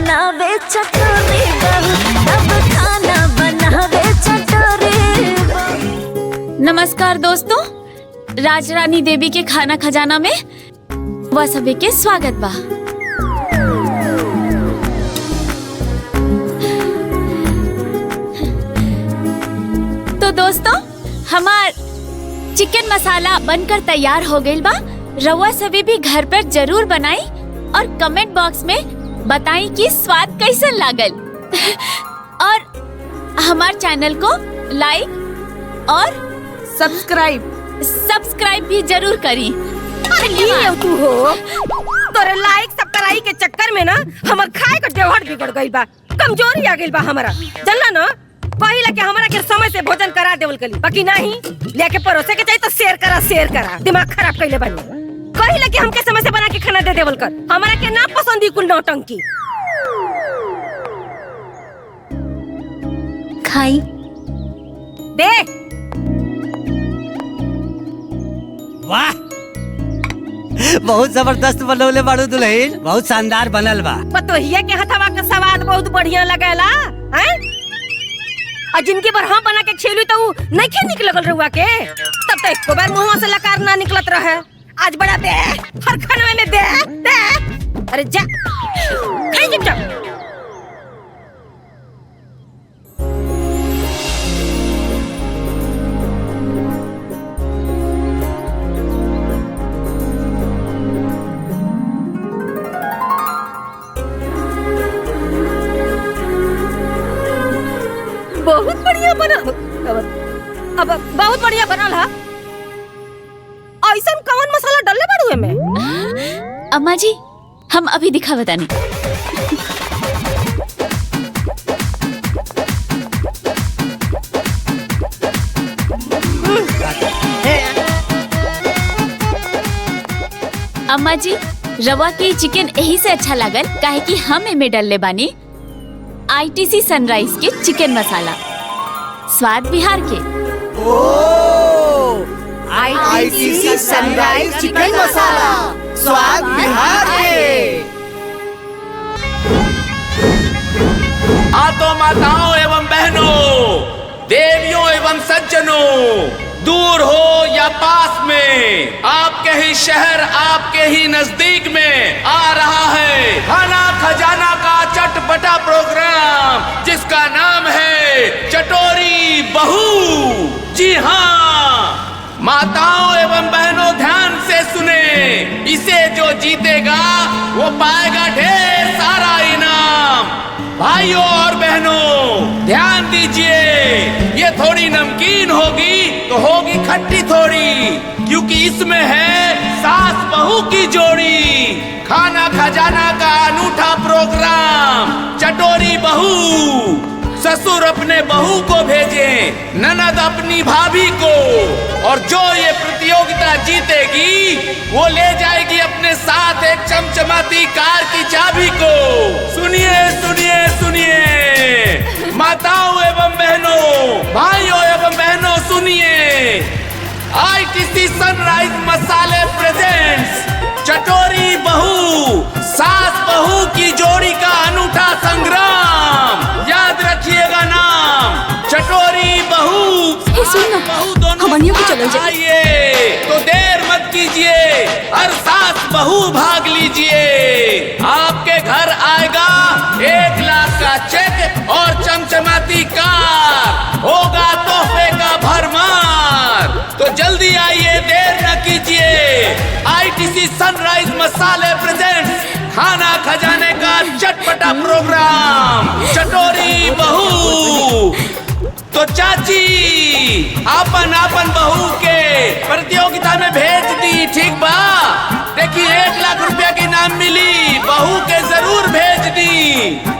बनावे चटोरी बहू, अब खाना बनावे चटोरी बहू। नमस्कार दोस्तों, राज रानी देवी के खाना खजाना में वह सभी के स्वागत बा। तो दोस्तों, हमार चिकन मसाला बनकर तैयार हो गइल बा। रउआ सभी भी घर पर जरूर बनाई और कमेंट बॉक्स में बताई कि स्वाद कैसन लागल। और हमार चैनल को लाइक और सब्सक्राइब भी जरूर करी। तू हो तोरे लाइक सब्सक्राइब के चक्कर में ना हमर खाए का देवहर बिगड़ गइल बा, कमजोरी आ गइल बा हमारा। जानला ना पहिला के हमरा के समय से भोजन करा देवल कली, बाकी नहीं लेके परोसे के चाहिए तो शेयर करा। दिमाग खराब कइले बानी। पहिला के हमके समय से बना के खाना दे देवल कर, हमरा के ना पसंदी कुल नौटंकी। खाई दे। वाह, बहुत जबरदस्त बनौले बाड़ू दुल्हन, बहुत शानदार बनल बा। पतोहिया के हथवा का स्वाद बहुत बढ़िया लगेला हैं? और जिनके बार हम बना के खेलू तो नहीं खे निकल रहुआ के, तब तक एको बार मुंह से लकार ना निकलत रहे। आज बड़ा दे, हर खाने में दे। अरे जा खाई चुपचाप। बहुत बढ़िया बना, अब बहुत बढ़िया बनल है। ऐसा कौन मसाला डालले बाड़ू एमे? अम्मा जी, हम अभी दिखा बतानी। अम्मा जी, रवा के चिकन यही से अच्छा लागल काहे कि हम एमे डालले बानी ITC सनराइज के चिकन मसाला, स्वाद बिहार के। ITC सनराइज चिकन मसाला, स्वाद बिहार के। आतो माताओं एवं बहनों, देवियों एवं सज्जनों, दूर हो या पास में, आपके ही शहर आपके ही नजदीक में आ रहा है खाना खजाना का चटपटा प्रोग्राम, जिसका नाम है चटोरी बहू। जी हाँ माताओं एवं बहनों, ध्यान से सुने, इसे जो जीतेगा वो पाएगा ढेर सारा इनाम। भाइयों और बहनों ध्यान दीजिए, ये थोड़ी नमकीन होगी तो होगी खट्टी थोड़ी, क्योंकि इसमें है सास बहू की जोड़ी। खाना खजाना का अनूठा प्रोग्राम चटोरी बहू। ससुर अपने बहू को भेजे, ननद अपनी भाभी को, और जो ये प्रतियोगिता जीतेगी वो ले जाएगी अपने साथ एक चमचमाती कार की चाबी को। सुनिए सुनिए सुनिए माताओं एवं बहनों, भाइयों एवं बहनों, सुनिए, ITC सनराइज मसाले प्रेजेंट्स चटोरी बहू, सास बहू की जोड़ी का अनूठा संग्राम। याद रखिएगा नाम चटोरी बहू। बहू दोनों आइए तो देर मत कीजिए, हर सास बहू भाग लीजिए। आपके घर आएगा 1 लाख का चेक और चमचमाती कार, होगा तोहफे का भरमार। तो जल्दी आइए, देर न कीजिए। ITC सनराइज मसाले प्रेजेंट्स खाना खजाने का चटपटा प्रोग्राम चटोरी बहू। तो चाची आपन बहू के प्रतियोगिता में भेज दी, ठीक बा? देखिए 1 लाख रुपया की इनाम मिली, बहू के जरूर भेज दी।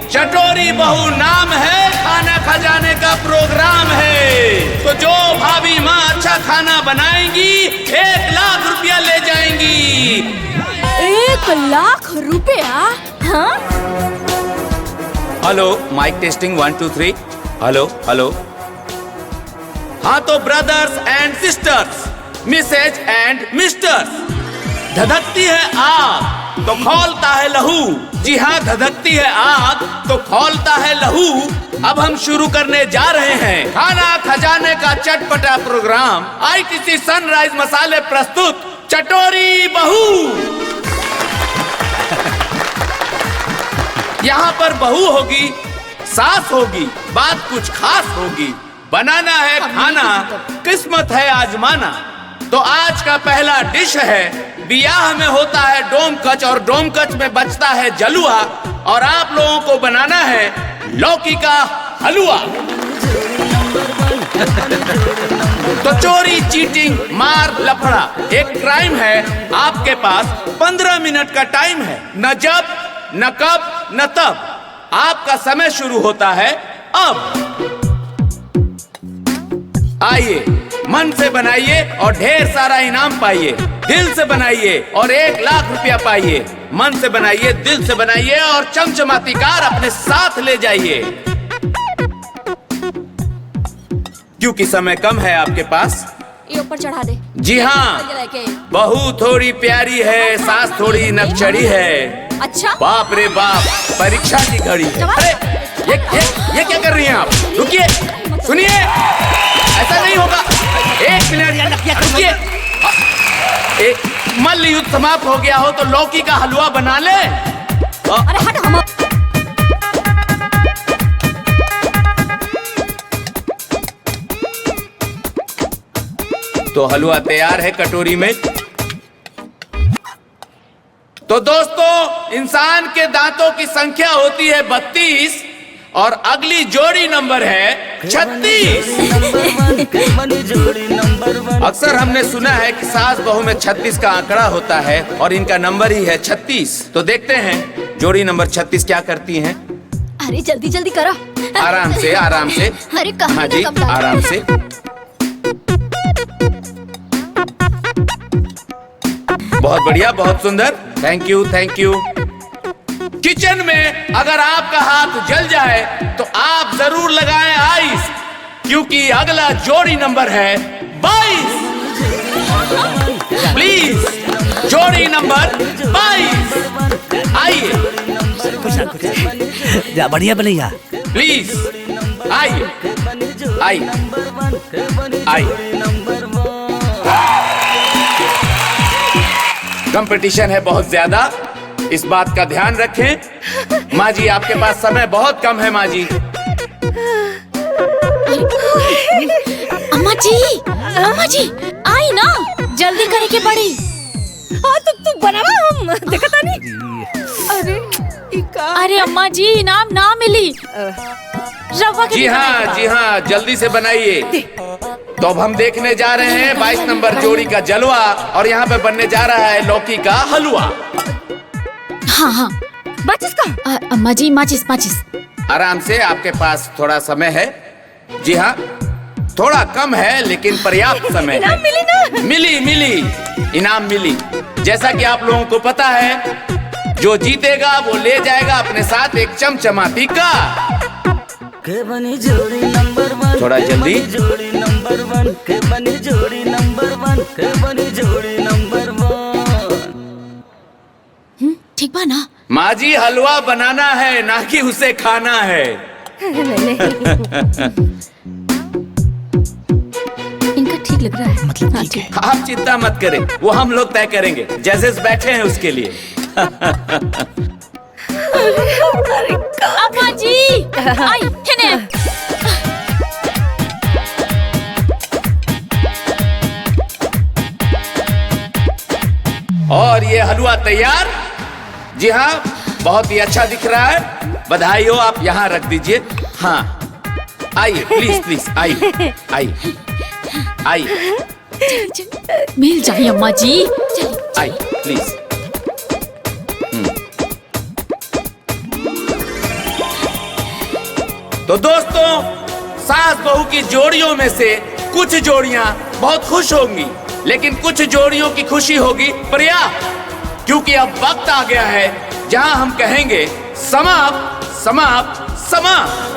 चटोरी बहू नाम है, खाना खजाने का प्रोग्राम है। तो जो भाभी माँ अच्छा खाना बनाएंगी 1 लाख रुपया ले जाएंगी। 1 लाख रुपया? हाँ? Hello, mike testing 1 2 3। Hello hello. हाँ तो brothers and sisters, Mrs and misters, धधकती है आग तो खौलता है लहू, जी हाँ, धधकती है आग तो खौलता है लहू। अब हम शुरू करने जा रहे हैं खाना खजाने का चटपटा प्रोग्राम। आईटीसी सनराइज मसाले प्रस्तुत चटोरी बहू। यहाँ पर बहू होगी, सास होगी, बात कुछ खास होगी। बनाना है खाना, किस्मत है आजमाना। तो आज का पहला डिश है, बियाह में होता है डोमकच और डोमकच में बचता है जलुआ, और आप लोगों को बनाना है लौकी का हलवा। तो चोरी, चीटिंग, मार, लफड़ा एक क्राइम है। आपके पास 15 मिनट का टाइम है, न जब न कब न तब। आपका समय शुरू होता है अब। आइए, मन से बनाइए और ढेर सारा इनाम पाइए। दिल से बनाइए और 1 लाख रुपया पाइए। मन से बनाइए, दिल से बनाइए और चमचमाती कार अपने साथ ले जाइए, क्योंकि समय कम है आपके पास। ये ऊपर चढ़ा दे। जी हाँ, बहू थोड़ी प्यारी है, सास थोड़ी नकचड़ी है। अच्छा, बाप रे बाप, परीक्षा की घड़ी है। अरे ये क्या कर रही हैं आप? रुकिए, सुनिए, ऐसा नहीं होगा। 1 मिनट रुकिए। मल्ल युद्ध समाप्त हो गया हो तो लौकी का हलवा बना ले। अरे हट। हम तो हलवा तैयार है कटोरी में। तो दोस्तों, इंसान के दांतों की संख्या होती है 32 और अगली जोड़ी नंबर है 36। अक्सर हमने सुना है कि सास बहू में 36 का आंकड़ा होता है और इनका नंबर ही है 36। तो देखते हैं जोड़ी नंबर 36 क्या करती हैं। अरे जल्दी जल्दी करो। आराम से, आराम से। अरे कहाँ हाँ जी, आराम से। बहुत बढ़िया, बहुत सुंदर। Thank you, thank you. Kitchen में अगर आपका हाथ जल जाए तो आप जरूर लगाएं आइस, क्योंकि अगला जोड़ी नंबर है 22। प्लीज, जोड़ी नंबर 22 आइए। जा, बढ़िया बनैया। प्लीज आइए, आइए, आइए। कंपटीशन है बहुत ज्यादा, इस बात का ध्यान रखें। माँ जी, आपके पास समय बहुत कम है। माँ जी, अम्मा जी आई ना, जल्दी करे के पड़ी। हाँ तो तू बनावा, हम देखता नहीं। अरे अम्मा जी, इनाम ना मिली। रवा के जी हाँ, जी हाँ, जल्दी से बनाइए। तो अब हम देखने जा रहे हैं 22 नंबर जोड़ी का जलवा, और यहाँ पे बनने जा रहा है लौकी का हलवा। हाँ हाँ, माचिस का। अम्मा जी, माचिस। आराम से, आपके पास थोड़ा समय है। जी हाँ, थोड़ा कम है लेकिन पर्याप्त समय है। मिली ना? मिली, इनाम मिली। जैसा कि आप लोगों को पता है, जो जीतेगा वो ले जाएगा अपने साथ एक चमचमाती कार। थोड़ा जल्दी। ठीक बा ना? माँ जी, हलवा बनाना है, ना कि उसे खाना है। इनका ठीक लग रहा है, मतलब ठीक है। आप चिंता मत करें, वो हम लोग तय करेंगे। जजेस बैठे हैं उसके लिए। अम्मा जी आई है। और ये हलवा तैयार। जी हाँ, बहुत ही अच्छा दिख रहा है। बधाई हो, आप यहाँ रख दीजिए। हाँ, आइए प्लीज, प्लीज आइए, आइए, आइए। मिल जाइए अम्मा जी, आइए प्लीज। तो दोस्तों, सास बहू की जोड़ियों में से कुछ जोड़ियां बहुत खुश होंगी, लेकिन कुछ जोड़ियों की खुशी होगी पर्याप्त, क्योंकि अब वक्त आ गया है जहां हम कहेंगे समाप्त, समाप्त, समाप्त।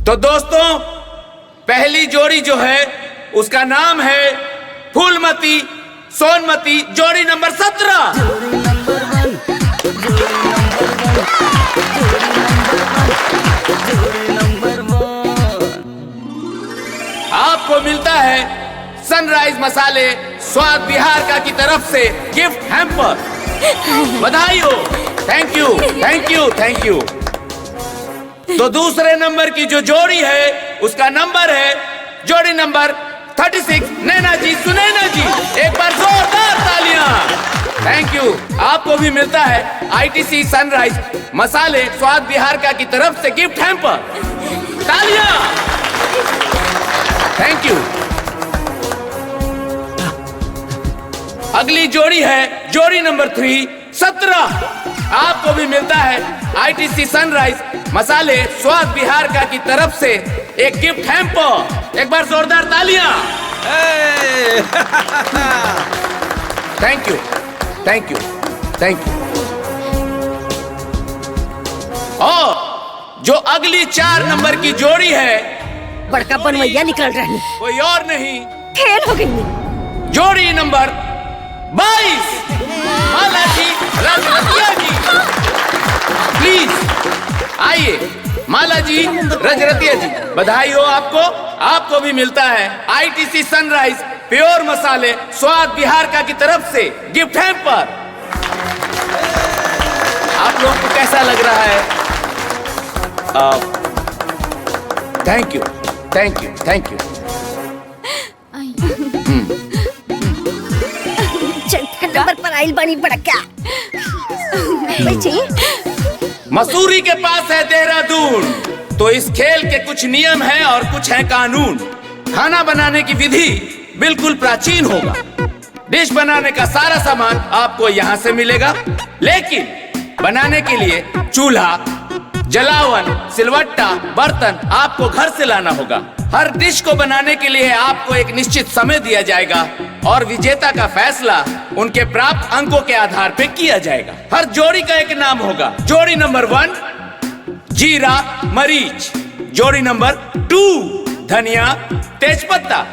तो दोस्तों, पहली जोड़ी जो है उसका नाम है फूलमती सोनमती, जोड़ी नंबर 17। आपको मिलता है सनराइज मसाले स्वाद बिहार का की तरफ से गिफ्ट हैम्पर। बधाई हो। Thank you thank you thank you. तो दूसरे नंबर की जो जोड़ी है उसका नंबर है जोड़ी नंबर 36, नैना जी सुनैना जी। एक बार जोरदार तालियां। Thank you. आपको भी मिलता है आईटीसी सनराइज मसाले स्वाद बिहार का की तरफ से गिफ्ट हैम्पर। तालियां। Thank you. अगली जोड़ी है जोड़ी नंबर 3, 17। आपको भी मिलता है आईटीसी सनराइज मसाले स्वाद बिहार का की तरफ से एक गिफ्ट हैम्पर। एक बार जोरदार तालियां। Thank you thank you thank you. और जो अगली 4 नंबर की जोड़ी है, बड़का बनवैया निकल रही, कोई और नहीं, फेल हो गई। जोड़ी नंबर 22, माला जी रजरतिया जी। प्लीज आइए माला जी रजरतिया जी, बधाई हो आपको। आपको भी मिलता है आईटीसी सनराइज प्योर मसाले स्वाद बिहार का की तरफ से गिफ्ट हैम्पर। आप लोगों को कैसा लग रहा है? Thank you thank you thank you. चौथा नंबर पर आइल बनी बड़का। मसूरी के पास है देहरादून, तो इस खेल के कुछ नियम हैं और कुछ है कानून। खाना बनाने की विधि बिल्कुल प्राचीन होगा। डिश बनाने का सारा सामान आपको यहाँ से मिलेगा, लेकिन बनाने के लिए चूल्हा, जलावन, सिलवट्टा, बर्तन आपको घर से लाना होगा। हर डिश को बनाने के लिए आपको एक निश्चित समय दिया जाएगा और विजेता का फैसला उनके प्राप्त अंकों के आधार पर किया जाएगा। हर जोड़ी का एक नाम होगा। जोड़ी नंबर 1 जीरा मरीच, जोड़ी नंबर 2 धनिया तेजपत्ता,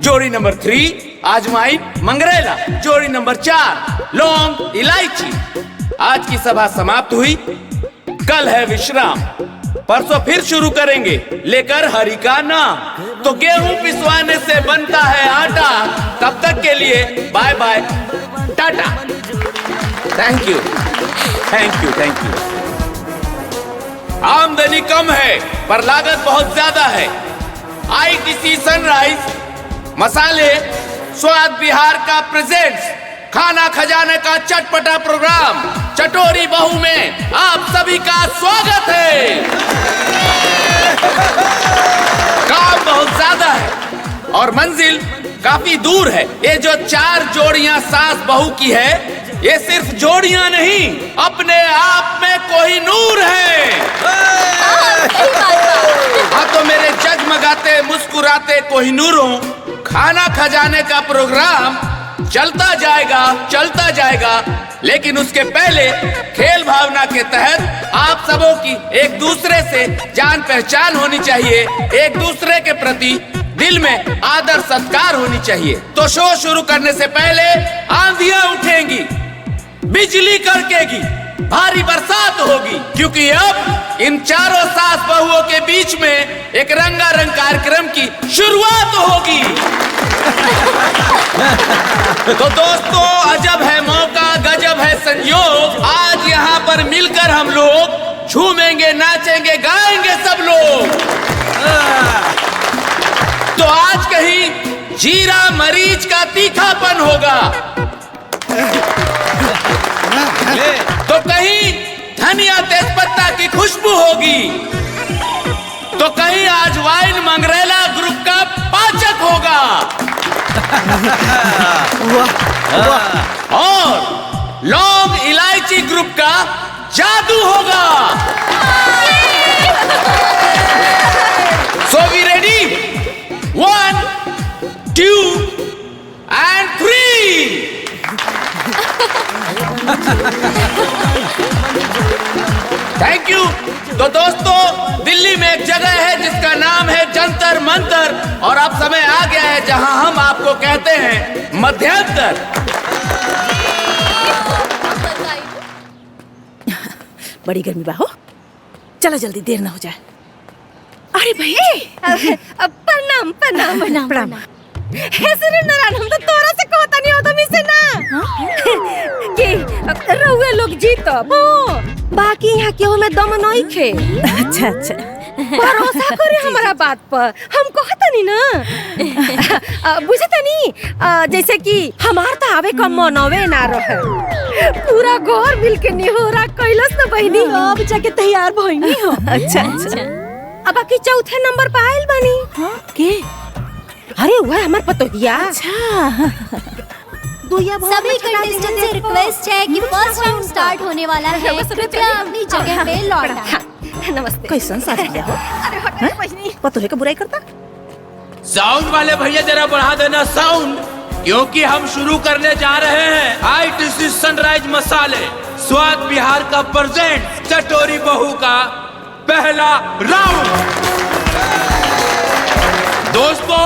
जोड़ी नंबर 3 अजवाइन मंगरेला, जोड़ी नंबर 4 लौंग इलायची। आज की सभा समाप्त हुई, कल है विश्राम, परसों फिर शुरू करेंगे लेकर हरि का नाम। तो गेहूं पिसवाने से बनता है आटा। तब तक के लिए bye bye tata. Thank you thank you thank you. आमदनी कम है पर लागत बहुत ज्यादा है। आईटीसी सनराइज मसाले स्वाद बिहार का प्रेजेंट्स खाना खजाने का चटपटा प्रोग्राम चटोरी बहू में आप सभी का स्वागत है। काम बहुत ज्यादा है और मंजिल काफी दूर है। ये जो 4 जोड़ियां सास बहू की है, ये सिर्फ जोड़ियां नहीं, अपने आप में कोहिनूर है। हाँ तो मेरे जगमगाते मुस्कुराते कोहिनूरों, खाना खजाने का प्रोग्राम चलता जाएगा, लेकिन उसके पहले खेल भावना के तहत आप सबों की एक दूसरे से जान पहचान होनी चाहिए, एक दूसरे के प्रति दिल में आदर सत्कार होनी चाहिए। तो शो शुरू करने से पहले आंधियां उठेंगी, बिजली कड़केगी, भारी बरसात होगी, क्योंकि अब इन चारों सास बहुओं के बीच में एक रंगारंग कार्यक्रम की शुरुआत होगी। तो दोस्तों, अजब है मौका, गजब है संयोग। आज यहाँ पर मिलकर हम लोग झूमेंगे, नाचेंगे, गाएंगे सब लोग। तो आज कहीं जीरा मरीच का तीखापन होगा, तो कहीं धनिया तेजपत्ता की खुशबू होगी, तो कहीं आज वाइन मंगरेला ग्रुप का पाचक होगा, और लौंग इलायची ग्रुप का जादू होगा। So we ready? 1 2 and 3। Thank you. You. तो दोस्तों, दिल्ली में एक जगह है जिसका नाम है जंतर मंतर, और अब समय आ गया है जहां हम आपको कहते हैं मध्यांतर। बड़ी गर्मी बा हो, चलो जल्दी, देर ना हो जाए। अरे भाई, प्रणाम प्रणाम प्रणाम प्रणाम। हे सुरेंद्रन, हम तो तोरा से कहता नहीं होता मिसे ना कि रउए लोग जीतब हो, बाकी यहाँ केहू में दम नहीं खे। अच्छा अच्छा, भरोसा करे हमारा बात पर, हम कहता नहीं ना। बुझता नहीं, जैसे कि हमार तो आवे का मनवे ना रहे, पूरा घर मिल के निहोरा कैलस न बहिनी, अब जाके तैयार भइनी हो। अच्छा अच्छा, अब बाकी चौथे नंबर पे आइल बनी के। अरे वह हमार पतोहिया। अच्छा, सभी कंटेस्टेंट से रिक्वेस्ट है कि फर्स्ट राउंड स्टार्ट होने वाला है, कृपया अपनी जगह पे लौटें। नमस्ते। कैसन साथी हो? अरे हट बहिनी, पतोहे का बुराई करता। साउंड वाले भैया जरा बढ़ा देना साउंड, क्योंकि हम शुरू करने जा रहे हैं आईटीसी सनराइज मसाले स्वाद बिहार का प्रेजेंट चटोरी बहू का पहला राउंड। दोस्तों,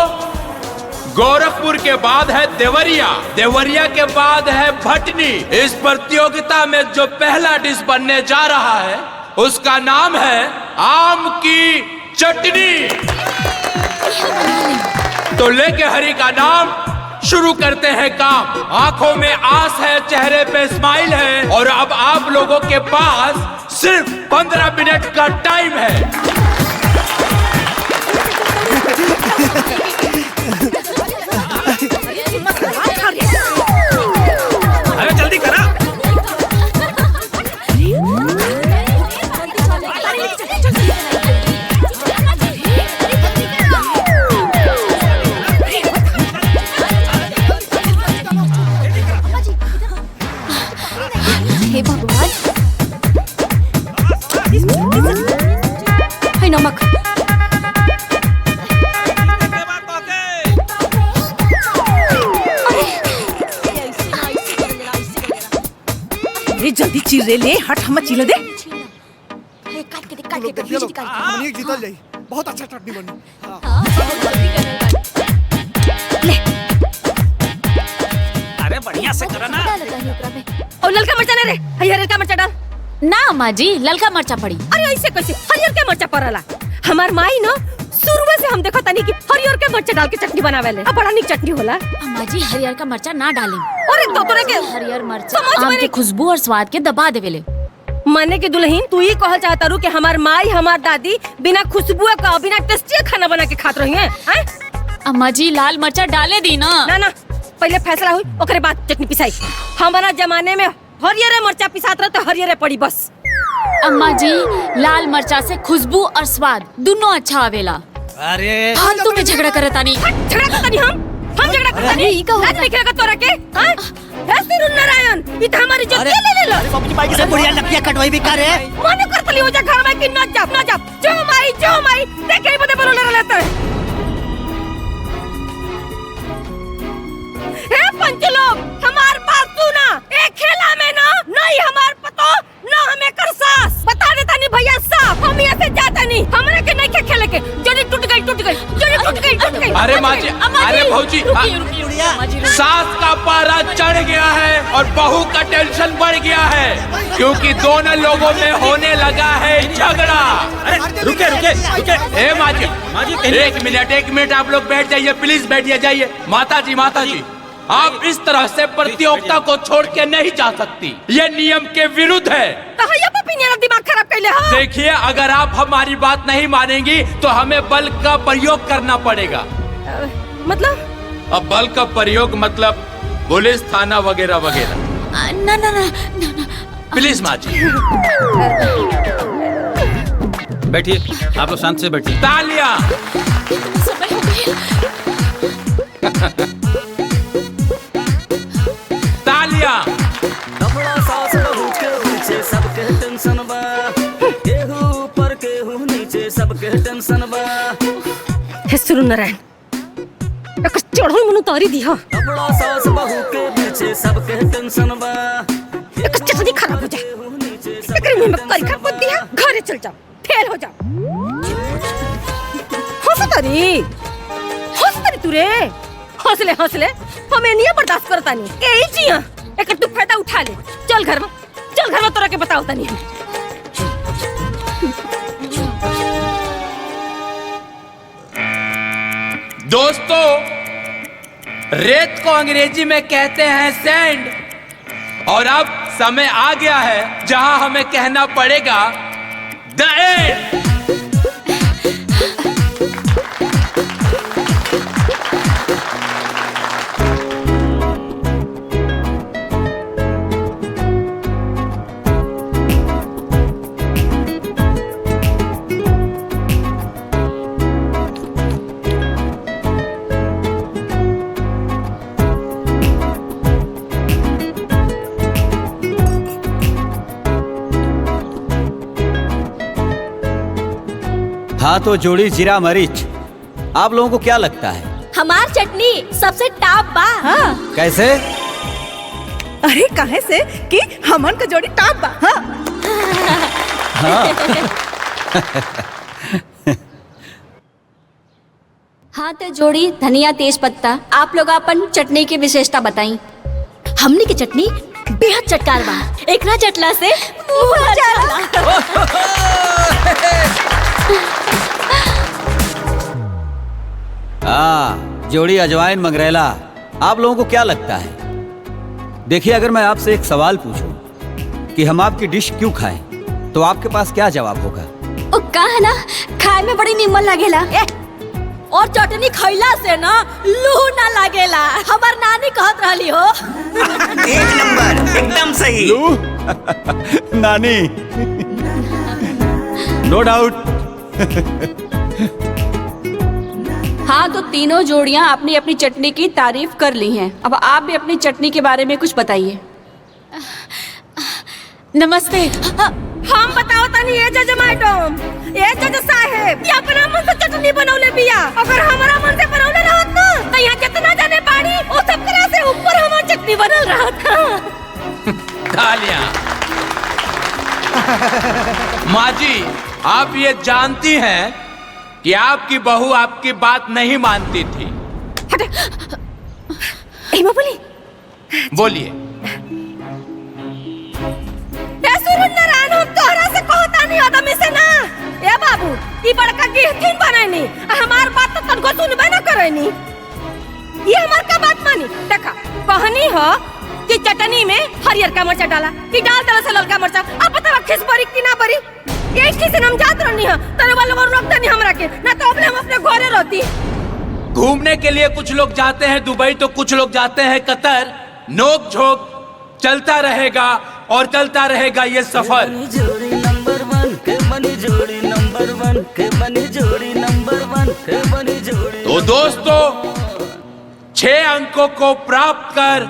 गोरखपुर के बाद है देवरिया, देवरिया के बाद है भटनी। इस प्रतियोगिता में जो पहला डिश बनने जा रहा है उसका नाम है आम की चटनी। तो लेके हरी का नाम, शुरू करते हैं काम। आंखों में आस है, चेहरे पे स्माइल है, और अब आप लोगों के पास सिर्फ 15 मिनट का टाइम है। अरे जल्दी करा। हे भगवान, है नमक। जल्दी चिरे ले, हट हम चिल्ला दे। काट के दे, मनीष जीतल जाई, बहुत अच्छा चटनी बनी। ले, अरे बढ़िया से करा ना। और ललका मिर्चा ले रे, हरियर का मिर्चा डाल। ना अम्मा जी, ललका मरचा पड़ी। अरे ऐसे कैसे हरियर के मिर्चा पड़ला? हमार माई ना शुरू से हम देखो तनी कि हरियर के मिर्चा डाल के चटनी बनावे ले, अब बड़ा निक चटनी होला। अम्मा जी, हरियर का मरचा ना डालें। अरे तो तोरे के हरियर मरचा समझ आम में के खुशबू और स्वाद के दबा देवेले। मने की दुल्हन, तू ही कहल चाहता रू कि हमार माई हमार दादी बिना खुशबू का, बिना टेस्टी खाना बना के खात रही हैं? अम्मा जी, लाल मरचा डाले दी ना। ना ना, पहले फैसला हुई, ओकरे बाद चटनी पिसाई। हमारा जमाने में हरियर मरचा पिसात रहे तो हरियर पड़ी बस। अम्मा जी, लाल मरचा से खुशबू और स्वाद दोनों अच्छा आवेला। अरे फालतू में झगड़ा करत तानी। झगड़ा करता नहीं हम झगड़ा करता नहीं। आज निकलेगा तोरा के? हां, हे नारायण, ई त हमारी इज्जत ले लो। बाबूजी माई से बुढ़िया लपिया कटवाई भी करे। मने करतली हो जा घर में कि न जा। जो माई देखे बदे बोलो रहता है। हे पंच लोग, हमार बात सुना, एक खेला में ना नहीं हमार पतो ना हमें कर सास। बता देता नहीं भैया साफ, हम यहाँ से जाता नहीं, हमरे के नहीं के खेले के। जोड़ी टूट गई। अरे माँ जी, अरे भौजी, सास का पारा चढ़ गया है और बहू का टेंशन बढ़ गया है, क्योंकि दोनों लोगों में होने लगा है झगड़ा। अरे रुके। ए माँ जी, एक मिनट आप लोग बैठ जाइए, प्लीज बैठिए जाइए। माता जी, आप इस तरह से प्रतियोगिता को छोड़ के नहीं जा सकती, ये नियम के विरुद्ध है। दिमाग खराब कर ले। देखिए, अगर आप हमारी बात नहीं मानेंगी तो हमें बल का प्रयोग करना पड़ेगा। मतलब? अब बल का प्रयोग मतलब पुलिस थाना वगैरह। ना। प्लीज माँ जी। बैठिए, आप लोग शांत से बैठिए। तालियां। समय हो गई। तालियां। सास बहू के पीछे सबके टेंशन बा, केहू ऊपर केहू नीचे सबके टेंशन बा। हे सुरेंद्रन, एक चढ़ो मनु तारी दिया। अपना सास बहू के पीछे सबके टेंशन बा, एक चटनी खराब हो जाए, एकरे में करी खा दिया, घरे घरे चल जाओ, फेल हो जाओ। हंसतरी तू रे, हंसले हंसले हमें नहीं बर्दाश्त करता नहीं। यही जिया एक तू फायदा उठा ले। चल घर में तोरा के बताओ तनी। दोस्तों, रेत को अंग्रेजी में कहते हैं सैंड, और अब समय आ गया है जहां हमें कहना पड़ेगा द एंड। हाँ तो जोड़ी जीरा मरीच, आप लोगों को क्या लगता है? हमार चटनी सबसे टॉप बा। हाँ। कैसे? अरे काहे से कि हमन का जोड़ी टॉप बा। हाँ। हाँ तो जोड़ी धनिया तेज पत्ता, आप लोग अपन चटनी की विशेषता बताई। हमनी की चटनी बेहद चटकार बा, एकरा चटला से मुंह चला। जोड़ी अजवाइन मंगरेला, आप लोगों को क्या लगता है? देखिए, अगर मैं आपसे एक सवाल पूछूं कि हम आपकी डिश क्यों खाएं, तो आपके पास क्या जवाब होगा? ओ कहा ना, खाए में बड़ी निमन लगेला। और चटनी खइला से ना लू ना लगेला, हमार नानी कहत रहली हो। एक नंबर, एकदम सही। लू? नानी, नो डाउट। हाँ तो तीनों जोड़ियां अपनी अपनी चटनी की तारीफ कर ली हैं। अब आप भी अपनी चटनी के बारे में कुछ बताइए। नमस्ते। हम बताओ तनी ये जज मैडम, ये जज साहब, ये अपना मन से चटनी बनौले बिया। अगर हमारा मन से बनौले रहत ना तो यहाँ जितना जाने पानी वो सब करा से ऊपर हमार चटनी बनल रहत। तालियां। माँ जी, आप ये जानती हैं कि आपकी बहू आपकी बात नहीं मानती थी। बोलिए। नारायण, हम तोहरा से कहता नहीं आदमी से ना। ए बाबू, ई बड़का गिरथिन बनानी, हमार बात तो तनको सुनबे ना करनी। ये हमार का बात मानी। देखा, कहनी हो कि चटनी में हरियर का मिर्चा डाला, कि डाल दला से ललका मिर्चा। अब पता खिस बरी कि ना बरी, ये स्टेशन हम जात रहनी है, तेरे वालों को रोक देनी हमरा के, ना तो अपने हम अपने घरे रहती। घूमने के लिए कुछ लोग जाते हैं दुबई, तो कुछ लोग जाते हैं कतर। नोक झोंक चलता रहेगा और चलता रहेगा ये सफर। जोड़ी नंबर 1 के बनी जोड़ी नंबर 1 के बनी जोड़ी नंबर 1 के बनी जोड़ी। तो दोस्तों, 6 अंकों को प्राप्त कर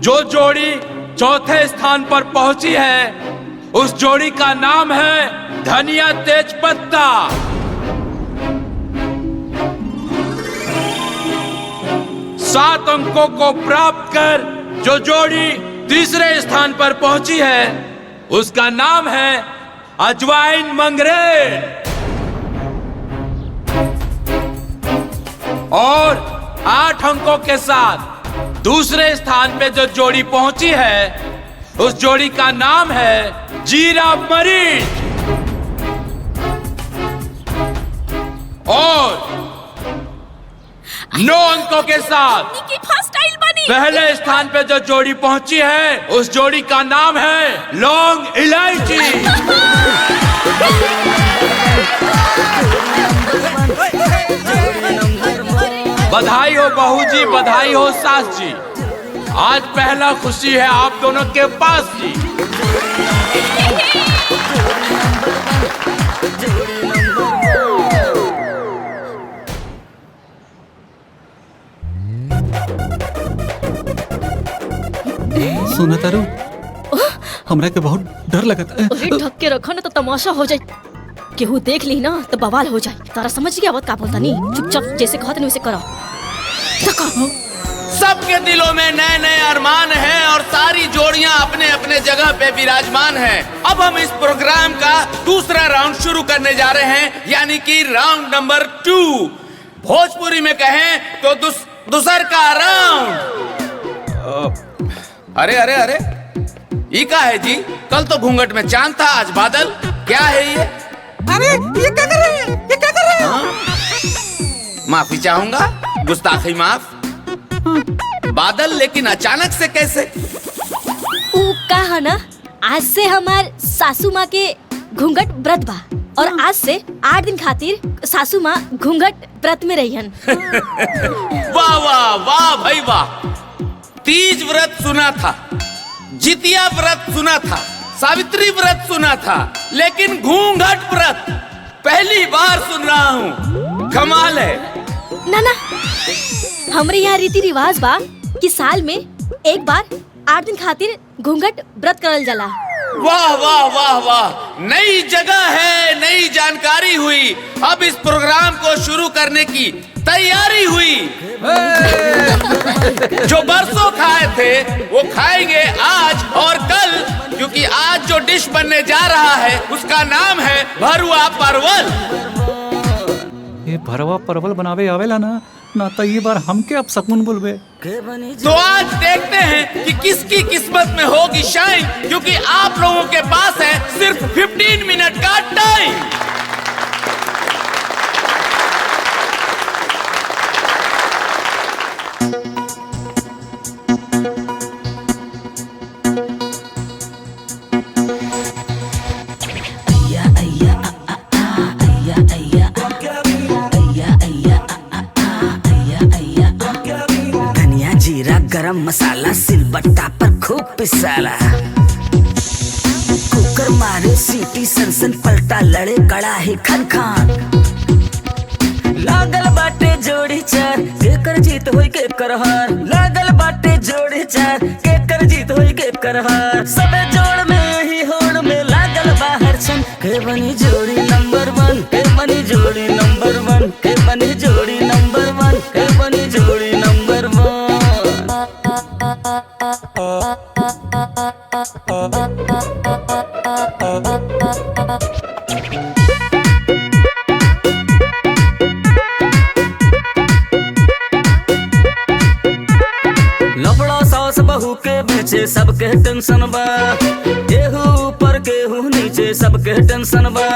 जो जोड़ी चौथे स्थान पर पहुंची है, उस जोड़ी का नाम है धनिया तेज पत्ता। सात अंकों को प्राप्त कर जो जोड़ी तीसरे स्थान पर पहुंची है, उसका नाम है अजवाइन मंगरेल। और 8 अंकों के साथ दूसरे स्थान पे जो जोड़ी पहुंची है, उस जोड़ी का नाम है जीरा मरीच। और 9 अंकों के साथ पहले स्थान पे जो जोड़ी पहुंची है, उस जोड़ी का नाम है लौंग इलायची। बधाई हो बहू जी, बधाई हो सास जी। आज पहला खुशी है आप दोनों के पास जी। सुना तारू, हमरा के बहुत डर लगता है। ढक के रखो ना तो तमाशा हो जाए, केहू देख ली ना तो बवाल हो जाए। तारा समझ गया बात का बोलता नहीं, चुपचाप जैसे कहते नहीं वैसे करो। सबके दिलों में नए नए अरमान हैं और सारी जोड़ियां अपने अपने जगह पे विराजमान हैं। अब हम इस प्रोग्राम का दूसरा राउंड शुरू करने जा रहे हैं, यानी कि राउंड नंबर 2। भोजपुरी में कहें तो दूसर का राउंड। अरे अरे अरे, ये क्या है जी? कल तो घूंघट में चांद था, आज बादल। क्या है ये? अरे ये क्या कर रहे हैं? ये क्या कर रहे हैं? हाँ? माफी चाहूंगा, गुस्ताखी माफ। बादल लेकिन अचानक से कैसे? कहा ना, आज से हमार सासू माँ के घूंघट व्रत बा और आज से 8 दिन खातिर सासू माँ घूंघट व्रत में रहियन। वाह वाह वाह भाई वाह। तीज व्रत सुना था, जितिया व्रत सुना था, सावित्री व्रत सुना था, लेकिन घूंघट व्रत पहली बार सुन रहा हूँ। कमाल है। ना ना, हमरे यहाँ रीति रिवाज बा कि साल में एक बार 8 दिन खातिर घूंघट व्रत करल जाला। वाह वाह वाह वाह, नई जगह है, नई जानकारी हुई। अब इस प्रोग्राम को शुरू करने की तैयारी हुई। जो बरसों खाए थे वो खाएंगे आज और कल, क्योंकि आज जो डिश बनने जा रहा है उसका नाम है भरुआ परवल। ये भरवा परवल बनावे आवेला ना तो ये बार हमके अब सकून बोलबे। तो आज देखते हैं कि किसकी किस्मत में होगी शाइन, क्योंकि आप लोगों के पास है सिर्फ 15 मिनट का टाइम। गरम मसाला सिलबट्टा पर खूब पिसाला, कुकर मारे सीटी सन पलटा लड़े कड़ाही खन खान। लागल बाटे जोड़ी चार केकर जीत होई के करहार, लागल बाटे जोड़ी चार केकर जीत होई के करहार। सबे जोड़ में ही होड़ में लागल बाहर छन के बनी जोड़ी नंबर 1, के बनी जोड़ी नंबर 1, के बनी जोड़ी नंबर 1, के बनी जोड़ी नंबर 1। लफड़ा सास बहू के बीचे सबके टेंशन बा, केहू ऊपर केहू नीचे सबके टेंशन बा।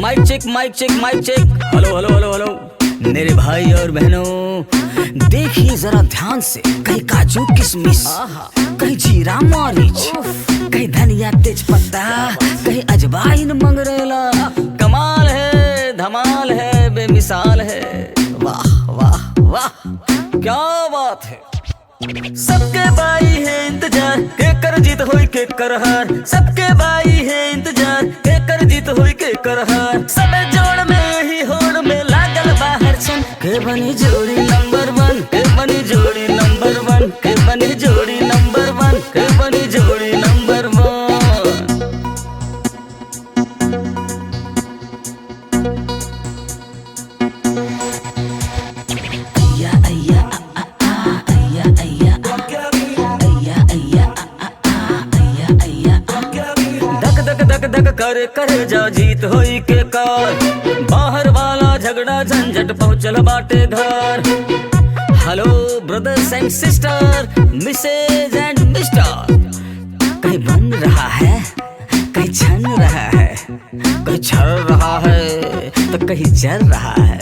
Mic check mic check mic check, hello hello hello hello. मेरे भाई और बहनों देखिए जरा ध्यान से, कहीं काजू किशमिश, कहीं जीरा मरीच, कहीं धनिया तेज पत्ता, कहीं अजवाइन मंगरेला। कमाल है, धमाल है, बेमिसाल है। वाह वाह वाह, क्या बात है। सबके बाई है इंतजार के कर जीत होई के करहार, सबके बाई है इंतजार के कर जीत होई के करहार। सबे जोड़ में ही होड़ में लागल बाहर छन के बनी जोड़ी नंबर 1, के बनी जोड़ी नंबर 1, के बनी जोड़ी नंबर 1, के बनी जोड़ी नंबर 1। धक करे करे जा जीत होई के कार, बाहर वाला झगड़ा झंझट पहुंचल बाटे घर। Hello brothers and sister, Mrs and Mr, कहीं बन रहा है, कहीं छन रहा है, कहीं छर रहा है तो कहीं जल रहा है।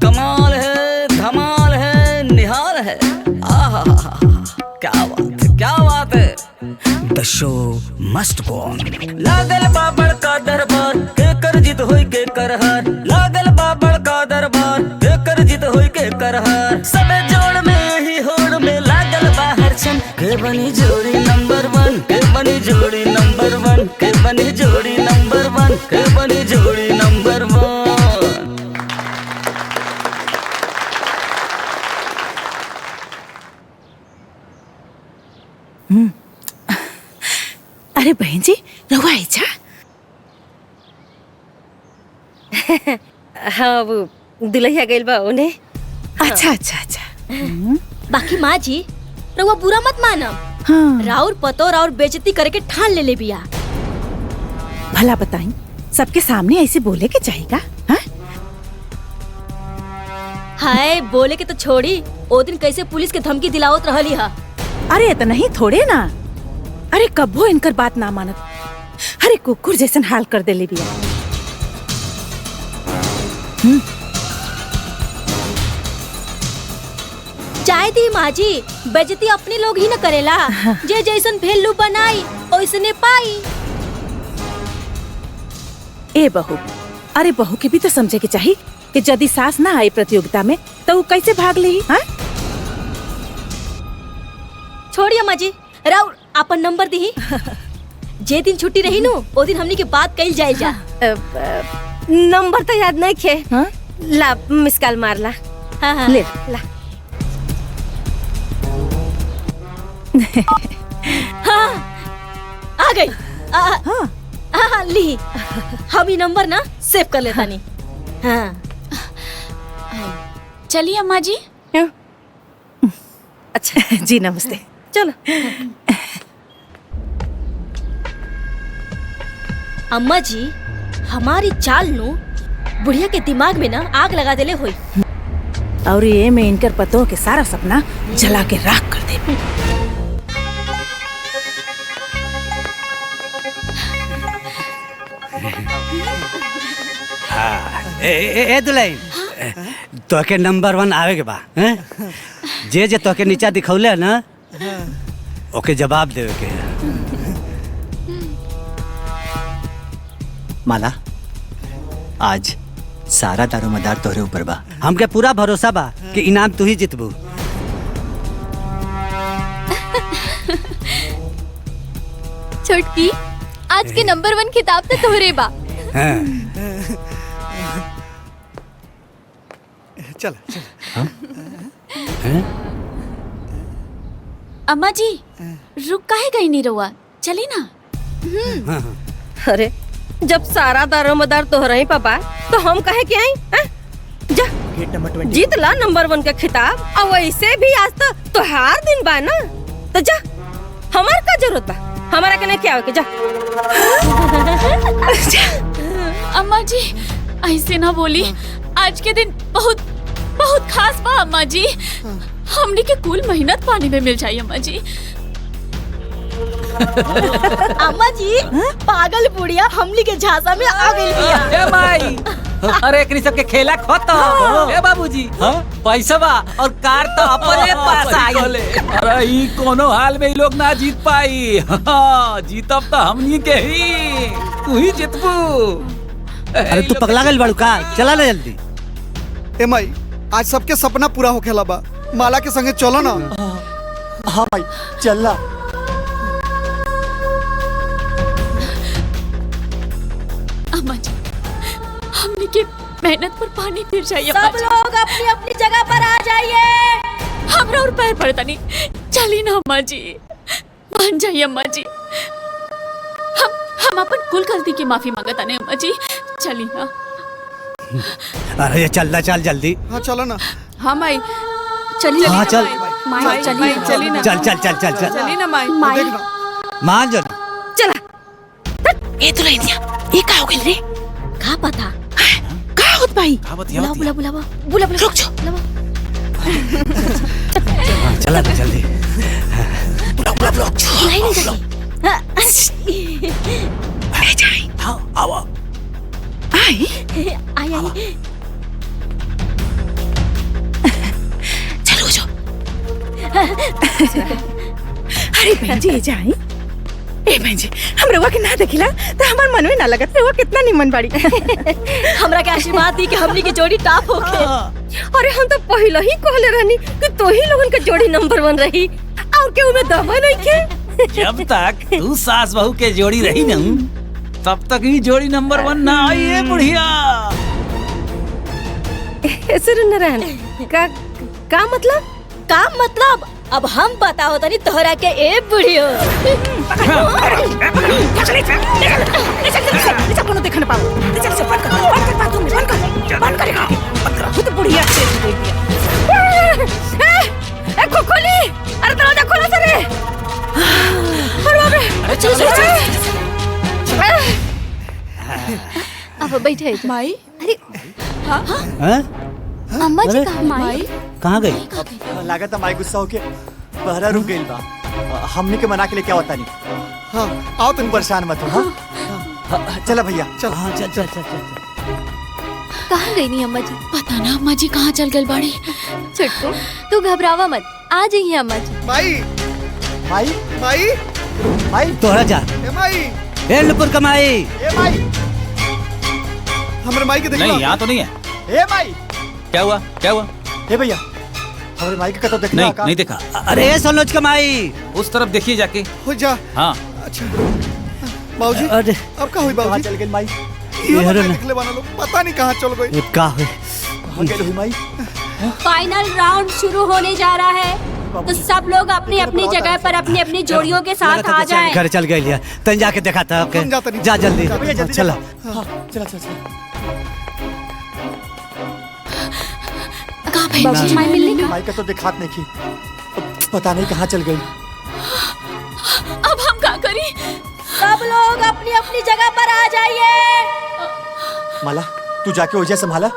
कमाल है, धमाल है, निहाल है। आहा, क्या बात है, क्या बात है। The show must go on। लागल बाबड़ का दरबार के कर जीत होई के करहार, लागल बाबड़ का दरबार के कर जीत होई के करहार। सबे जोड़ में ही होड़ में लागल बाहर छन के बनी जोड़ी नंबर 1, के बनी जोड़ी नंबर 1, के बनी जोड़ी नंबर 1, के बनी जोड़ी नंबर 1। अरे बहन जी, रहुआ आइजा। हाँ, वो दुल्हिया गइल बा उन्हें। अच्छा अच्छा अच्छा। बाकी माँ जी, रहुआ बुरा मत मानम, हाँ। राउर पतो राउर बेइज्जती करे के ठान ले बिया। भला बताई सबके सामने ऐसे बोले के चाहिएगा? हाँ? हाय बोले के तो छोड़ी, ओ दिन कैसे पुलिस के धमकी दिलावत रहली हा। अरे इतना ही थोड़े ना, अरे कब्बो इनकर बात ना मानत। अरे कुकुर जैसन हाल कर देले बिया। चाहे दी माँ जी, बेइज्जती अपने लोग ही न करेला। जे जैसन भेलू बनाई ओइसने पाई। ए बहू, अरे बहू के भी तो समझे के चाहिए कि यदि सास ना आई प्रतियोगिता में तो वो कैसे भाग ली? हाँ? छोड़िए माँ जी, राउर अपन नंबर दी। जे दिन छुट्टी रही नु ओ दिन हमनी के बात कइल जाए जा। नंबर तो याद नहीं खे। हाँ? ला मिस कॉल मार ला। हाँ हाँ। ले ला। हाँ आ गई। हाँ। हाँ ली, हम ये नंबर ना सेव कर लेता नहीं। हाँ चलिए अम्मा जी। अच्छा जी नमस्ते। चलो। अम्मा जी, हमारी चाल नु बुढ़िया के दिमाग में ना आग लगा देले होई। और ये में इनकर पतों के सारा सपना जला के राख कर दे। ए दुलाई तोके नंबर 1 आवे के बा हैं? जे जे तोके नीचा दिखौले ना ओके जवाब देवे के। माला, आज सारा दारोमदार तोहरे ऊपर बा। हमके पूरा भरोसा बा कि इनाम तू ही जितबू। छोटकी, आज के नंबर 1 खिताब तो तोहरे बा। चल अम्मा जी, रुक काहे गई नहीं रहुआ? चली ना। अरे जब सारा दारोमदार तोहरा ही पापा तो हम कहे के आई? जा गेट नंबर 20 जीत ला नंबर 1 का खिताब। और वैसे भी आज तो त्योहार दिन बा ना, तो जा हमार का जरूरत बा, हमारा के नहीं क्या हो के जा। अम्मा जी ऐसे ना बोली, आज के दिन बहुत बहुत खास बा अम्मा जी। हमने के कुल मेहनत पानी में मिल जाए अम्मा जी। अम्मा जी, पागल बुढ़िया हमनी के झांसा में आ गई बिया। ए माई, अरे एकनी सब के खेला खत्म। ए बाबूजी, पैसा बा और कार तो अपने पास आई। अरे ई कोनो हाल में ई लोग ना जीत पाई। जीतब तो हमनी के ही, तू ही जीतबू। अरे तू पगला गइल बाड़ू का? चला ना जल्दी। ए माई, आज सबके सपना पूरा होखेला बा। माला के संगे चलो ना। हाँ भाई चल ला। अम्मा जी, हमने के मेहनत पर पानी फिर जाइए। सब लोग अपनी अपनी जगह पर आ जाइए। हमरा और पैर पड़ता नहीं। चली ना अम्मा जी, मान जाइए अम्मा जी। हम अपन कुल गलती की माफी मांगता नहीं अम्मा जी। चली ना। अरे चल जल्दी। हाँ चलो ना। हाँ माई चलिए। हाँ चल। माई चलिए। चली ना। चल चल चल चल चल चली ना माई। मान जा। चला। ए दुल्हनिया, ये का हो गइल रे? का पता? का होत भाई? बुला बुला बुला बुला बुला। रुक जाओ। चला जल्दी। बुलाई नहीं जाती। अरे जाई। आओ आओ। आई आई आई। चलो जाओ। अरे बहन जी, ये जाई। ए बहन जी, हम रउआ के ना देखिला तो हमार मन में ना लगत रउआ कितना निमन बाड़ी। हमरा के आशीर्वाद दी कि हमनी की जोड़ी टॉप होके। अरे हम तो पहले ही कहले रहनी कि तो ही लोगन के जोड़ी नंबर 1 रही और केहू में दवा नहीं खे। जब तक तू सास बहू के जोड़ी रही ना, तब तक ही जोड़ी नंबर 1 ना आई है बुढ़िया। नारायण का मतलब? का मतलब? अब हम बताओ तनी तोहरा के ए बुढ़ियो। कोनो देख ना पाओ। चल से बंद कर बाथरूम में, बंद कर। खुद बुढ़िया से बोल दिया। ए खोली, अरे दरवाजा खोलो सरे। अब बैठे माई अरे हैं? अम्मा जी अरे? कहाँ माई कहाँ गई? लागत माई गुस्सा होके बहरा रुक गई बा। हमने के मना के लिए क्या होता नहीं। हाँ आओ तुम परेशान मत हो। हाँ चला भैया चल। हाँ चल चल चल चल। कहाँ गई नहीं अम्मा जी? पता ना अम्मा जी कहाँ चल गई बाड़ी। छुटकू तू घबरावा मत, आ जाइए अम्मा जी। माई माई माई माई तोहरा जा ए माई ए नुपुर कमाई। ए माई हमारे माई के देखला। नहीं यहाँ तो नहीं है। ए माई क्या हुआ क्या हुआ? ए भैया हमारे माई का तो देखना नहीं नहीं देखा। अरे सोनोज कमाई उस तरफ देखिए जाके। हो जा। हाँ अच्छा बाबूजी अरे अब का हुई बाबूजी? चल गई माई। ये रे निकले बना लो पता नहीं कहाँ चल गई। का हुई? कहाँ गई हुई माई? फाइनल राउंड शुरू होने जा रहा है, तो सब लोग अपनी अपनी जगह पर अपनी अपनी जोड़ियों के साथ आ जाएं। घर चल गई तन जाके देखा था। हम जाते नहीं। जा जल्दी भैया जल्दी चला। चला चला कहाँ भाई माई मिलने का? माई का तो दिखात नहीं की। पता नहीं कहाँ चल गई। अब हम क्या करी? सब लोग अपनी अपनी जगह पर आ जाइए। माला तू जाके ओजा संभाला।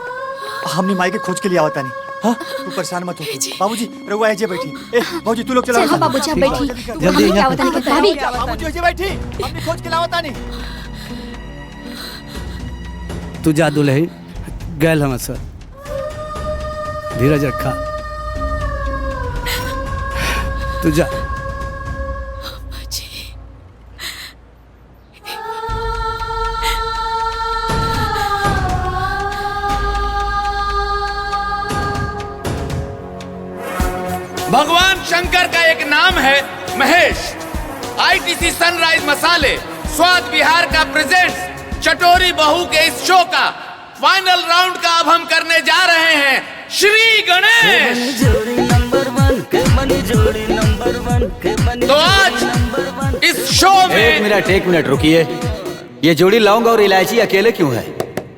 हमने माई के खोज के लिए आवता नहीं। हाँ तू परेशान मत हो। बाबूजी रहुआ ऐसे बैठी। ए बाबूजी तू लोग चला। चलो बाबूजी आप बैठी। जल्दी क्या होता नहीं भाभी। बाबूजी ऐसे बैठी। हमने खोज के लावता नहीं। तू जा दुल्हन गैल हम सर धीरज रखा। तू जा। भगवान शंकर का एक नाम है महेश। आईटीसी सनराइज मसाले स्वाद विहार का प्रेजेंट्स चटोरी बहू के इस शो का फाइनल राउंड का अब हम करने जा रहे हैं श्री गणेश। तो आज इस शो में एक मिनट रुकिए। ये जोड़ी लौंग और इलायची अकेले क्यों है?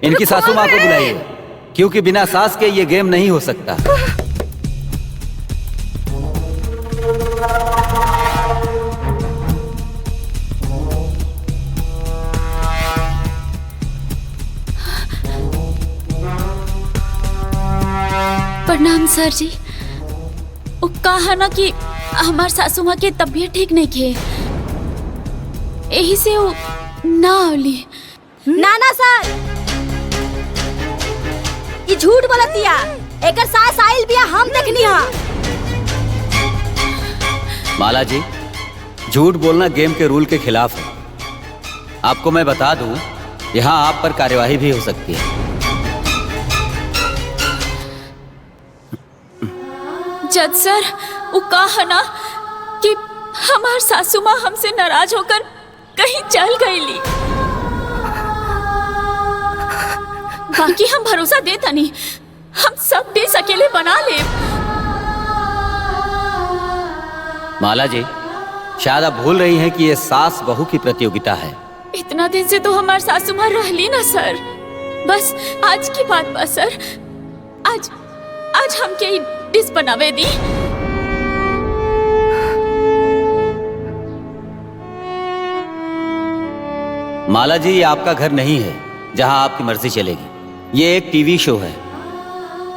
इनकी सासू माँ को बुलाइए, क्योंकि बिना सास के ये गेम नहीं हो सकता। प्रणाम सर जी। वो कहा ना कि हमार सासू माँ के तबीयत ठीक नहीं थे, यही से वो ना आवली। ना सर ये झूठ बोलतिया। एकर सास आइल बिया हम देखनी हा। माला जी झूठ बोलना गेम के रूल के खिलाफ है। आपको मैं बता दूं, यहाँ आप पर कार्यवाही भी हो सकती है। जज सर वो कहा ना कि हमार सासू माँ हमसे नाराज होकर कहीं चल गईली। बाकी हम भरोसा देता नहीं, हम सब डिश अकेले बना ले। माला जी शायद आप भूल रही हैं कि ये सास बहू की प्रतियोगिता है। इतना दिन से तो हमार सासू माँ रहली ना सर, बस आज की बात बस सर। आज हम के डिश बनावे दी। माला जी ये आपका घर नहीं है जहां आपकी मर्जी चलेगी। ये एक टीवी शो है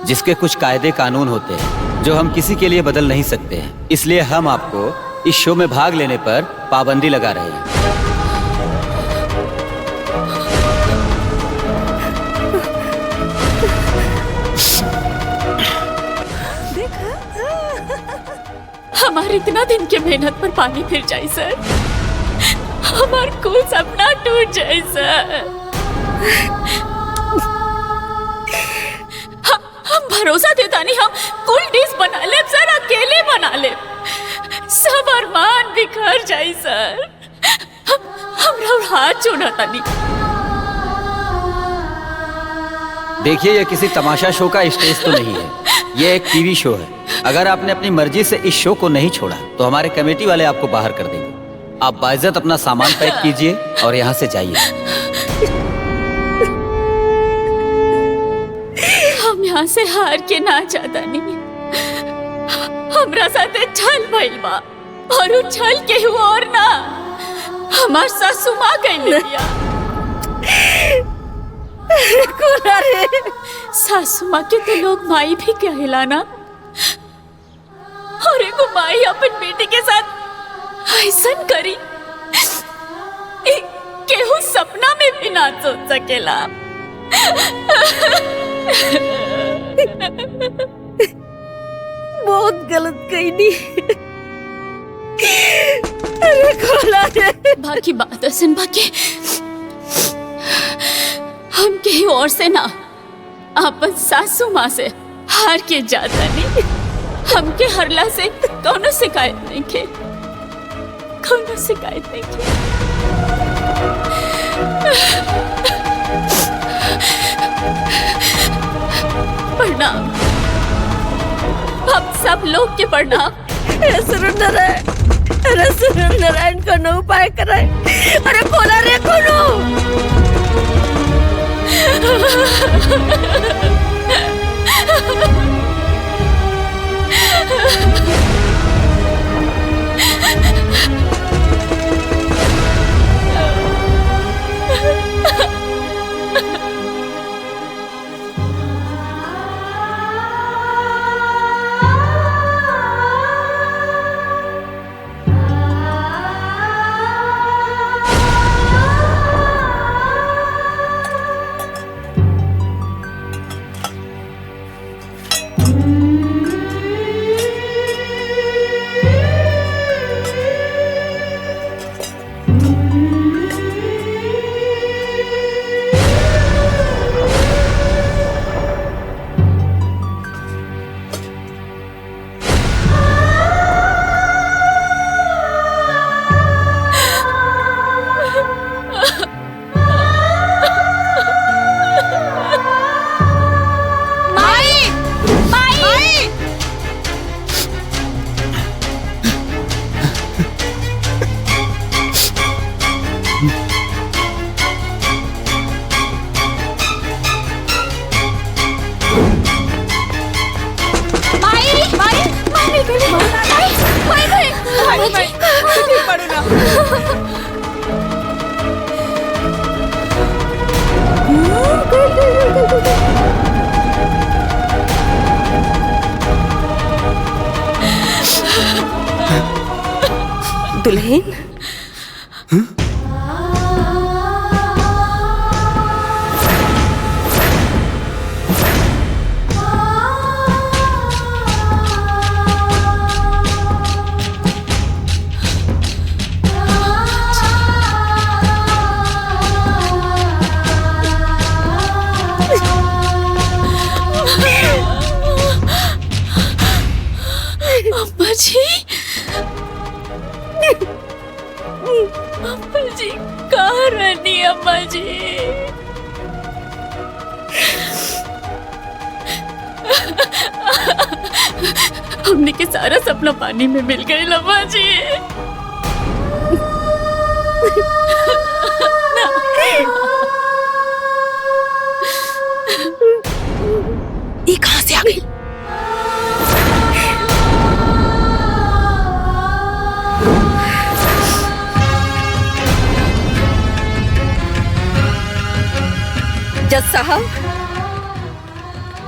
जिसके कुछ कायदे कानून होते हैं जो हम किसी के लिए बदल नहीं सकते हैं। इसलिए हम आपको इस शो में भाग लेने पर पाबंदी लगा रहे हैं। हमारे इतना दिन के मेहनत पर पानी फिर जाए सर। हमार कुल सपना टूट जाए सर। हम भरोसा देता नहीं, हम कुल डिश बना ले सर, अकेले बना ले। सब अरमान बिखर जाए सर। हमरा हाथ छोड़ता नहीं। देखिए ये किसी तमाशा शो का स्टेज तो नहीं है, ये एक टीवी शो है। अगर आपने अपनी मर्जी से इस शो को नहीं छोड़ा तो हमारे कमेटी वाले आपको बाहर कर देंगे। आप बाइज्जत अपना सामान पैक कीजिए और यहाँ से जाइए। हम यहाँ से हार के ना जाता नहीं। हमरा साथे छल भइल बा और उ छल के और ना हमार सासू माँ गई लिया। कोला रे सासू माँ के तो लोग माई भी कहेला ना, और एगो माई अपन बेटी के साथ ऐसन करी केहू सपना में भी ना सोच सकेला। बहुत गलत कही। अरे कोला रे बाकी बात असन बाकी हम कहीं और से ना अपन सासू माँ से हार के जाता नहीं। हमके हरला से कौनो शिकायत नहीं के, कौनो शिकायत नहीं के। प्रणाम, हम सब लोग के प्रणाम। नारायण कोनो उपाय कराए। अरे कोला रे कोनो दुल्हन अम्मा जी, अम्मा जी कहाँ रहनी अम्मा जी? हमने के सारा सपना पानी में मिल गए अम्मा जी। ये कहाँ से आ गई? जज साहब,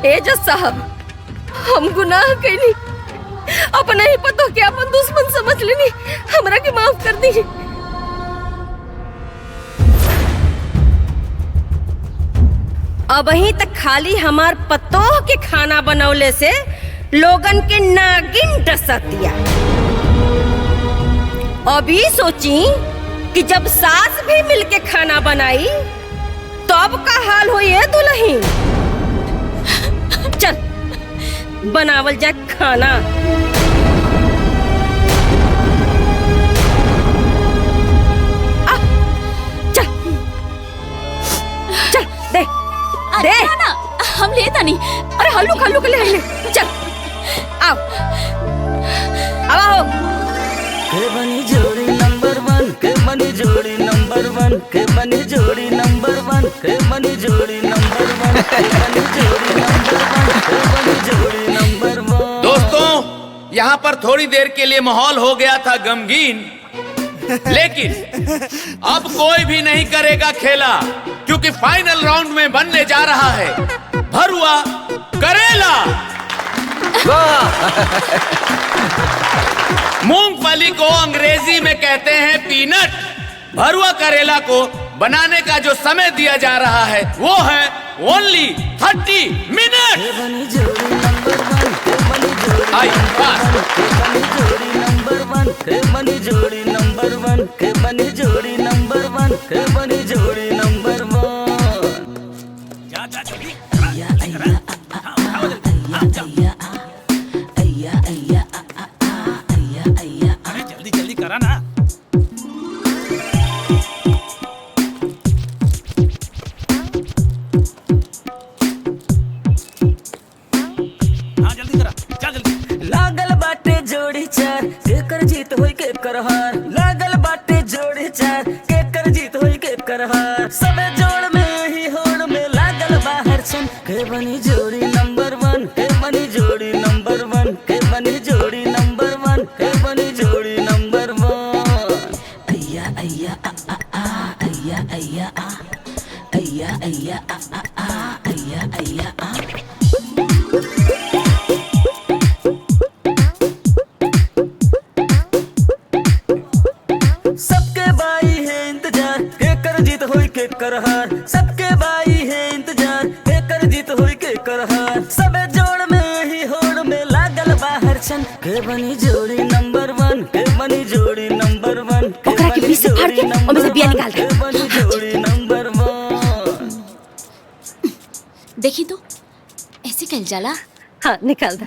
ए जज साहब, हम गुनाह कैली, अपने ही पतो के अपन दुश्मन समझ लेनी, हमरा के माफ कर दी। अबही तक खाली हमार पतोह के खाना बनौले से लोगन के नागिन डसतिया। अभी सोची कि जब सास भी मिलके खाना बनाई तब का हाल हो ये दुल्हन। चल बनावल जाए खाना। आ, चल चल दे दे ना, हम लेता नहीं। अरे हल्लू खल्लू के ले चल आओ आओ। के बनी जोड़ी नंबर 1, के बनी जोड़ी नंबर 1, के बनी जोड़ी नंबर 1, के बनी जोड़ी नंबर 1, के बनी जोड़ी नंबर 1, के बनी जोड़ी नंबर 1। दोस्तों, यहाँ पर थोड़ी देर के लिए माहौल हो गया था गमगीन, लेकिन अब कोई भी नहीं करेगा खेला, क्योंकि फाइनल राउंड में बनने जा रहा है भरुआ करेला। मूंगफली को अंग्रेजी में कहते हैं पीनट। भरुआ करेला को बनाने का जो समय दिया जा रहा है वो है ओनली 30 मिनट। आई बात बनी जोड़ी नंबर वन, बनी जोड़ी नंबर वन, बनी जोड़ी नंबर वन। जल्दी जल्दी करा ना। हाँ जल्दी करा, चल जल्दी। लागल बाटे जोड़ी चार, केकर जीत होई केकर हार। लागल बाटे जोड़ी चार, केकर जीत होई केकर हार। सबे जोड़ में ही होड़ में लागल बाहर छन। के बनी जोड़ी नंबर वन, के बनी जोड़ी नंबर वन, के बनी जोड़ी नंबर वन, के बनी जोड़ी नंबर वन। अय्या अय्या आ आ आ, अय्या अय्या आ, अय्या अय्या आ आ आ, अय्या अय्या आ। सबके बाई है इंतजार, केकर जीत होई केकर हार। सबके बाई है इंतजार, केकर जीत होई केकर हार। सबे जोड़ में ही होड़ में लागल बाहर छन। के बनी जोड़ी नंबर वन, के बनी जोड़ी नंबर वन, ओकरा के बीच से फाड़ के ओमे से बिया निकाल दे। के बनी जोड़ी नंबर वन। देखी तो ऐसे कल जाला। हाँ निकाल दे।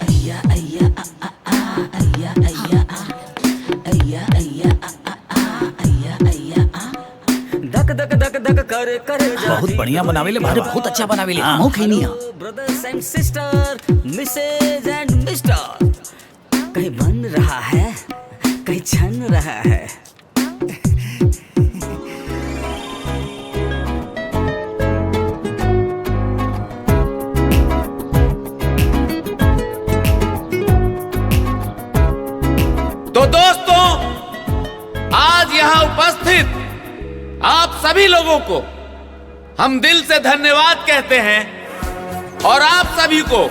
अय्या अय्या आ आ आ, अय्या अय्या आ, अय्या अय्या आ आ आ, अय्या अय्या आ। धक धक धक धक करे करे बहुत बढ़िया बनावेले भाई, बहुत अच्छा बनावेले। हमहू खैनी है। Brothers and sister, Mrs and Mr. कहीं बन रहा है, कहीं छन रहा है। तो दोस्तों, आज यहाँ उपस्थित आप सभी लोगों को हम दिल से धन्यवाद कहते हैं और आप सभी को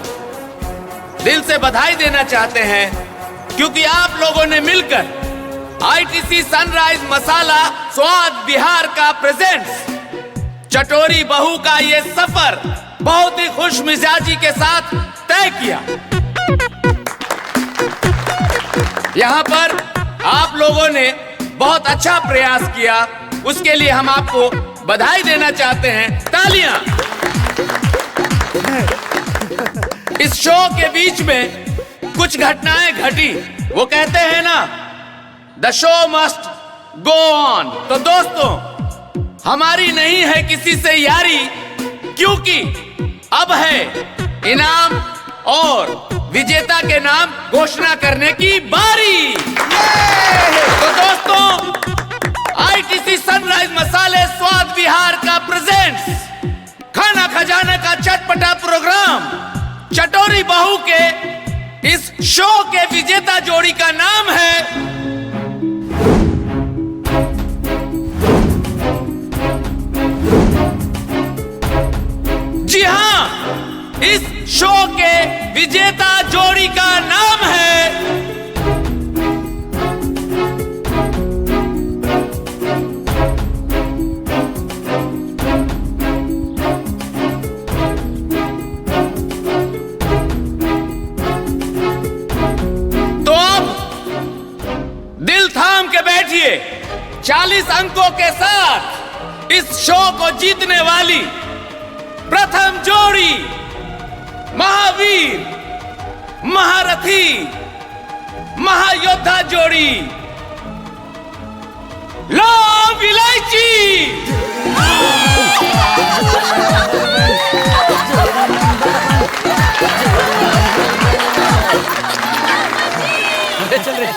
दिल से बधाई देना चाहते हैं, क्योंकि आप लोगों ने मिलकर आईटीसी सनराइज मसाला स्वाद बिहार का प्रेजेंट्स चटोरी बहू का ये सफर बहुत ही खुश मिजाजी के साथ तय किया। यहाँ पर आप लोगों ने बहुत अच्छा प्रयास किया, उसके लिए हम आपको बधाई देना चाहते हैं। तालियां। इस शो के बीच में कुछ घटनाएं घटी, वो कहते हैं ना, द शो मस्ट गो ऑन। तो दोस्तों, हमारी नहीं है किसी से यारी, क्योंकि अब है इनाम और विजेता के नाम घोषणा करने की बारी। तो दोस्तों, आईटीसी सनराइज मसाले स्वाद बिहार का प्रेजेंट्स खाना खजाना का चटपटा प्रोग्राम चटोरी बहू के इस शो के विजेता जोड़ी का नाम है जी हां, इस शो के विजेता जोड़ी का नाम है तो अब दिल थाम के बैठिए। 40 अंकों के साथ इस शो को जीतने वाली प्रथम जोड़ी महावीर, महारथी, महायोद्धा जोड़ी लौंग इलायची। चल रहे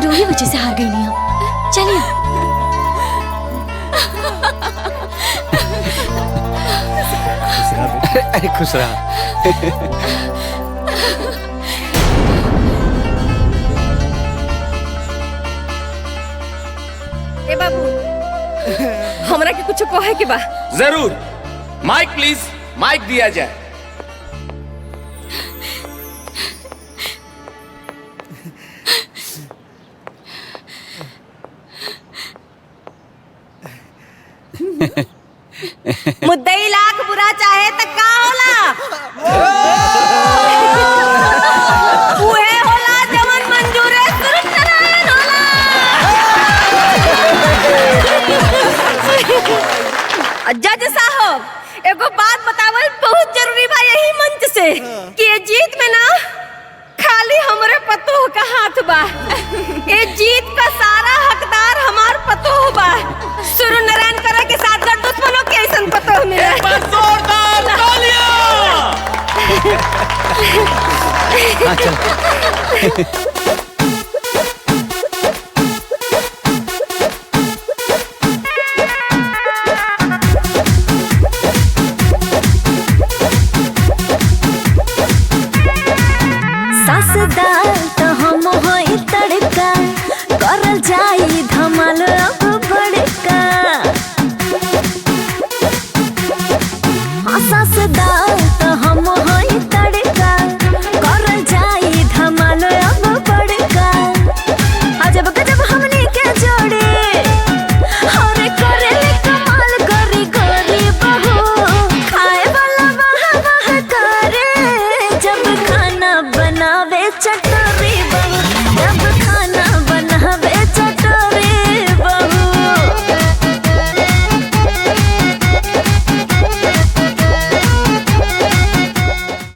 आज वही वजह से हार गई नहीं हम। चलिए अरे खुश रहा। ए बाबू हमरा के कुछ कहे के बा। जरूर, माइक प्लीज, माइक दिया जाए। मुद्दई लाख बुरा चाहे त का होला? उहे होला जवन मंजूरे सुरनारायण होला। जज साहब एगो बात बतावल बहुत जरूरी बा यही मंच से कि ये जीत में ना खाली हमरे पतोह का हाथ बा। ये जीत का सारा हकदार हमार पतोह बा। सुरनारायण करे के साथ लड़ दुश्मनों के ऐसन पतोह मिले। जोरदार तालियां। हाँ चल। सासदार तो हम होई तड़का करल जाई धमाल अब बड़का। सासदार तो हम होई तड़का करल जाई धमाल अब बड़का। अजब गजब हमने के जोड़े और करे कमाल करी करी बहू खाए वाला वाह वाह करे जब खाना बनावे चट